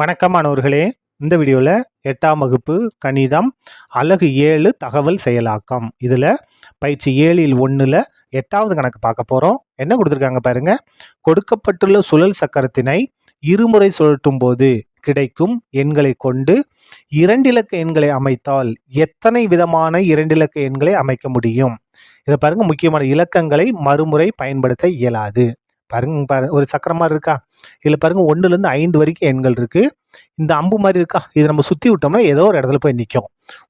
வணக்கம் மாணவர்களே. இந்த வீடியோவில் 8ஆம் வகுப்பு கணிதம் அலகு 7 தகவல் செயலாக்கம். இதில் பயிற்சி 7ல் 1ல் 8வது கணக்கு பார்க்க போகிறோம். என்ன கொடுத்துருக்காங்க பாருங்க. கொடுக்கப்பட்டுள்ள சுழல் சக்கரத்தினை இருமுறை சுழற்றும் போது கிடைக்கும் எண்களை கொண்டு இரண்டிலக்க எண்களை அமைத்தால் எத்தனை விதமான இரண்டிலக்க எண்களை அமைக்க முடியும்? இதை பாருங்க, முக்கியமான இலக்கங்களை மறுமுறை பயன்படுத்த இயலாது. பாருங்க, ஒரு சக்கரம் மாதிரி இருக்கா, இதில் பாருங்க 1லேருந்து 5 வரைக்கும் எண்கள் இருக்கு. இந்த அம்பு மாதிரி இருக்கா, இது நம்ம சுற்றி விட்டோம்னா ஏதோ ஒரு இடத்துல போய் நிற்கும்.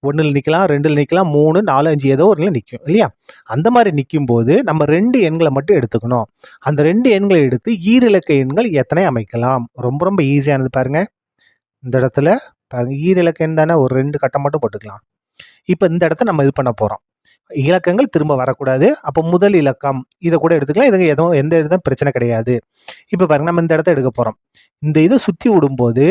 1ல் நிற்கலாம், 2ல் நிற்கலாம், 3, 4, 5 ஏதோ ஒரு நிற்கும் இல்லையா? அந்த மாதிரி நிற்கும் போது நம்ம 2 எண்களை மட்டும் எடுத்துக்கணும். அந்த 2 எண்களை எடுத்து ஈரிலக்க எண்கள் எத்தனை அமைக்கலாம்? ரொம்ப ரொம்ப ஈஸியானது. பாருங்க, இந்த இடத்துல பாருங்க, ஈரிலக்க எண் தானே, ஒரு 2 கட்டம் மட்டும் போட்டுக்கலாம். இப்போ இந்த இடத்த நம்ம இது பண்ண போகிறோம். இலக்கங்கள் திரும்ப வரக்கூடாது. அப்போ முதல் இலக்கம் இதை கூட எடுத்துக்கலாம். இது எதுவும் எந்த இதுவும் பிரச்சனை கிடையாது. இப்போ பாருங்க, நம்ம இந்த இடத்த எடுக்க போகிறோம். இந்த இதை சுற்றி விடும்போது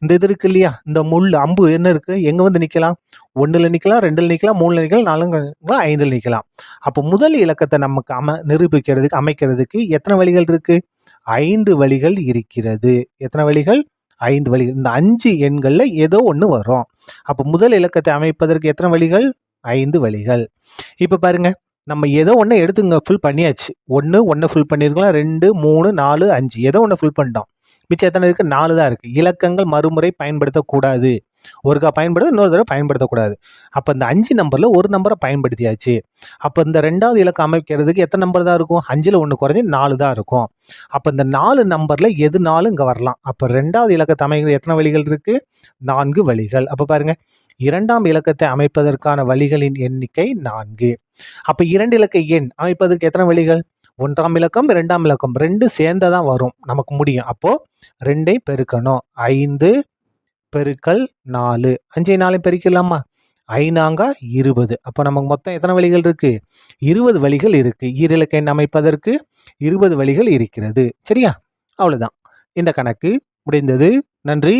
இந்த இது இருக்கு இல்லையா, இந்த முள் அம்பு என்ன இருக்கு, எங்கே வந்து நிற்கலாம்? 1ல் நிற்கலாம், 2ல் நிற்கலாம், 3ல் நிற்கலாம், 4ல் நிற்கலாம், 5ல் நிற்கலாம். அப்போ முதல் இலக்கத்தை நமக்கு நிரூபிக்கிறதுக்கு அமைக்கிறதுக்கு எத்தனை வழிகள் இருக்கு? 5 வழிகள் இருக்கிறது. எத்தனை வழிகள்? 5 வழிகள். இந்த 5 எண்களில் ஏதோ ஒன்று வரும். அப்போ முதல் இலக்கத்தை அமைப்பதற்கு எத்தனை வழிகள்? 5 வழிகள். இப்போ பாருங்க, நம்ம ஏதோ ஒன்று எடுத்துங்க, ஃபில் பண்ணியாச்சு. ஒன்று ஃபில் பண்ணியிருக்கலாம், 2, 3, 4, 5 ஏதோ ஒன்று ஃபில் பண்ணிட்டோம். மிச்சம் எத்தனை இருக்குது? 4 தான் இருக்குது. இலக்கங்கள் மறுமுறை பயன்படுத்தக்கூடாது. ஒருக்கா பயன்படுத்த, இன்னொரு தடவை பயன்படுத்தக்கூடாது. அப்போ இந்த 5 நம்பரில் ஒரு நம்பரை பயன்படுத்தியாச்சு. அப்போ இந்த 2வது இலக்கம் அமைக்கிறதுக்கு எத்தனை நம்பர் தான் இருக்கும்? 5ல் 1 குறைஞ்சி 4 தான் இருக்கும். அப்போ இந்த 4 நம்பரில் எது 4 இங்கே வரலாம். அப்போ 2வது இலக்கத்தை அமைக்கிறது எத்தனை வழிகள் இருக்குது? 4 வழிகள். அப்போ பாருங்க, 2ஆம் இலக்கத்தை அமைப்பதற்கான வழிகளின் எண்ணிக்கை 4. அப்போ 2 இலக்க எண் அமைப்பதற்கு எத்தனை வழிகள்? 1ஆம் இலக்கம், 2ஆம் இலக்கம் 2 சேர்ந்ததான் வரும், நமக்கு முடியும். அப்போ 2ஐ பெருக்கணும். 5 பெருக்கல் 4, 5ஐ 4 பெருக்கலாமா? 5 20. அப்போ நமக்கு மொத்தம் எத்தனை வழிகள் இருக்கு? 20 வழிகள் இருக்கு. ஈரிலக்க எண் அமைப்பதற்கு 20 வழிகள் இருக்கிறது. சரியா? அவ்வளவுதான், இந்த கணக்கு முடிந்தது. நன்றி.